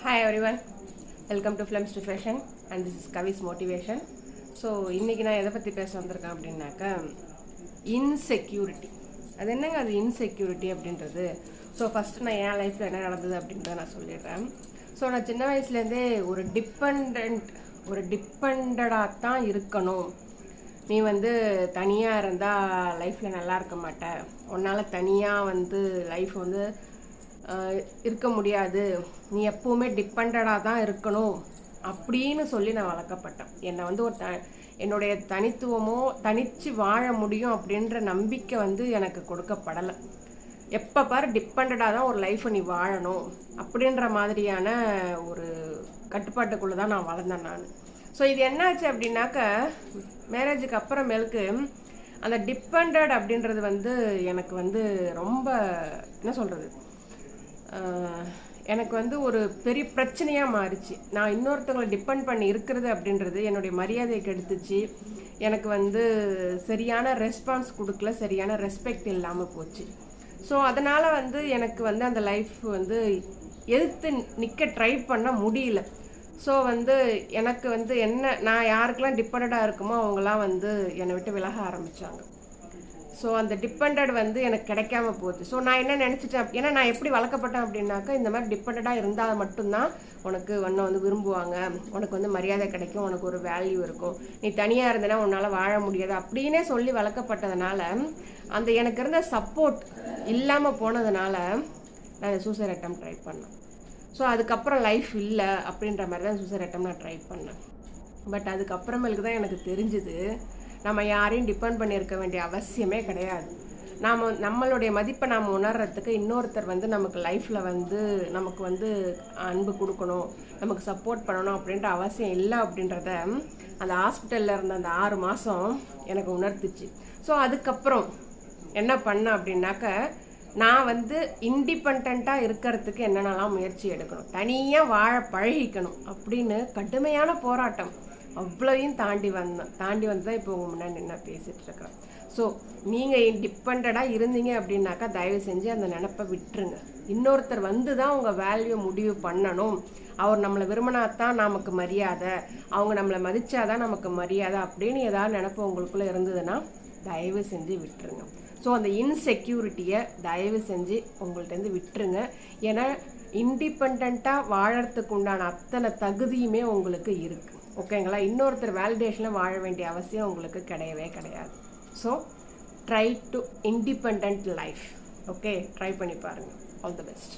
Hi everyone, welcome to Films to Fashion and this is Kavi's Motivation. So இன்றைக்கி நான் எதை பற்றி பேச வந்திருக்கேன் அப்படின்னாக்கா இன்செக்யூரிட்டி. அது என்னங்க அது இன்செக்யூரிட்டி அப்படின்றது? ஸோ ஃபஸ்ட்டு நான் என் லைஃப்பில் என்ன நடந்தது அப்படின்றத நான் சொல்லிடுறேன். ஸோ நான் சின்ன வயசுலேருந்தே ஒரு டிபெண்டடாக தான் இருக்கணும். நீ தனியாக இருந்தால் லைஃப்பில் நல்லா இருக்க மாட்ட, உன்னால் தனியாக லைஃப் இருக்க முடியாது, நீ எப்போவுமே டிபெண்டடாக தான் இருக்கணும் அப்படின்னு சொல்லி நான் வளர்க்கப்பட்டேன். என்னை என்னுடைய தனித்துவமோ தனித்து வாழ முடியும் அப்படின்ற நம்பிக்கை எனக்கு கொடுக்கப்படலை. எப்போ பாரு டிபெண்டடாக தான் ஒரு லைஃப்பை நீ வாழணும் அப்படின்ற மாதிரியான ஒரு கட்டுப்பாட்டுக்குள்ளே தான் நான் வளர்ந்தேன் நான். ஸோ இது என்னாச்சு அப்படின்னாக்கா, மேரேஜுக்கு அப்புறமேலுக்கு அந்த டிபெண்டட் அப்படின்றது எனக்கு ரொம்ப என்ன சொல்கிறது, எனக்கு ஒரு பெரிய பிரச்சனையாக மாறிச்சு. நான் இன்னொருத்தவங்களை டிபெண்ட் பண்ணி இருக்கிறது அப்படின்றது என்னுடைய மரியாதையை கெடுத்துச்சு. எனக்கு சரியான ரெஸ்பான்ஸ் கொடுக்கல, சரியான ரெஸ்பெக்ட் இல்லாமல் போச்சு. ஸோ அதனால் எனக்கு அந்த லைஃப் எதிர்த்து நிற்க ட்ரை பண்ண முடியல. ஸோ எனக்கு என்ன, நான் யாருக்கெல்லாம் டிபெண்டடாக இருக்குமோ அவங்களாம் என்னை விட்டு விலக ஆரம்பித்தாங்க. ஸோ அந்த டிபெண்டட் எனக்கு கிடைக்காம போகுது. ஸோ நான் என்ன நினச்சிட்டேன், ஏன்னா நான் எப்படி வளர்க்கப்பட்டேன் அப்படின்னாக்கா, இந்த மாதிரி டிபெண்டடாக இருந்தால் மட்டும்தான் உனக்கு உன்னை விரும்புவாங்க, உனக்கு மரியாதை கிடைக்கும், உனக்கு ஒரு வேல்யூ இருக்கும், நீ தனியாக இருந்தனா உன்னால் வாழ முடியாது அப்படின்னே சொல்லி வளர்க்கப்பட்டதுனால அந்த எனக்கு இருந்த சப்போர்ட் இல்லாமல் போனதுனால நான் சூசைட் அட்டம் ட்ரை பண்ணேன். ஸோ அதுக்கப்புறம் லைஃப் இல்லை அப்படின்ற மாதிரி தான் சூசைட் அட்டம் நான் ட்ரை பண்ணேன். பட் அதுக்கப்புறமேலுக்கு தான் எனக்கு தெரிஞ்சுது, நம்ம யாரையும் டிபெண்ட் பண்ணியிருக்க வேண்டிய அவசியமே கிடையாது. நம்மளுடைய மதிப்பை நாம் உணர்றதுக்கு இன்னொருத்தர் நமக்கு லைஃப்பில் நமக்கு அன்பு கொடுக்கணும், நமக்கு சப்போர்ட் பண்ணணும் அப்படின்ற அவசியம் இல்லை அப்படின்றத அந்த ஹாஸ்பிட்டலில் இருந்த அந்த 6 மாதம் எனக்கு உணர்த்துச்சு. ஸோ அதுக்கப்புறம் என்ன பண்ணேன் அப்படின்னாக்க, நான் இண்டிபெண்ட்டாக இருக்கிறதுக்கு என்னென்னலாம் முயற்சி எடுக்கணும், தனியாக வாழ பழகிக்கணும் அப்படின்னு கடுமையான போராட்டம் அவ்வளோவையும் தாண்டி வந்து தான் இப்போ உங்கள் முன்னாடி நான் பேசிகிட்டு இருக்கிறேன். ஸோ நீங்கள் டிபெண்டடாக இருந்தீங்க அப்படின்னாக்கா தயவு செஞ்சு அந்த நினப்பை விட்டுருங்க. இன்னொருத்தர் தான் உங்கள் வேல்யூ முடிவு பண்ணணும், அவர் நம்மளை விரும்பினாத்தான் நமக்கு மரியாதை, அவங்க நம்மளை மதித்தாதான் நமக்கு மரியாதை அப்படின்னு ஏதாவது நினப்பு உங்களுக்குள்ளே இருந்ததுன்னா தயவு செஞ்சு விட்டுருங்க. ஸோ அந்த இன்செக்யூரிட்டியை தயவு செஞ்சு உங்கள்கிட்டருந்து விட்டுருங்க. ஏன்னா இண்டிபெண்ட்டாக வாழறதுக்கு உண்டான அத்தனை தகுதியுமே உங்களுக்கு இருக்குது, ஓகேங்களா? இன்னொருத்தர் வேலிடேஷனில் வாழ வேண்டிய அவசியம் உங்களுக்கு கிடையவே கிடையாது. So try to independent life. Okay, try பண்ணி பாருங்கள். All the best.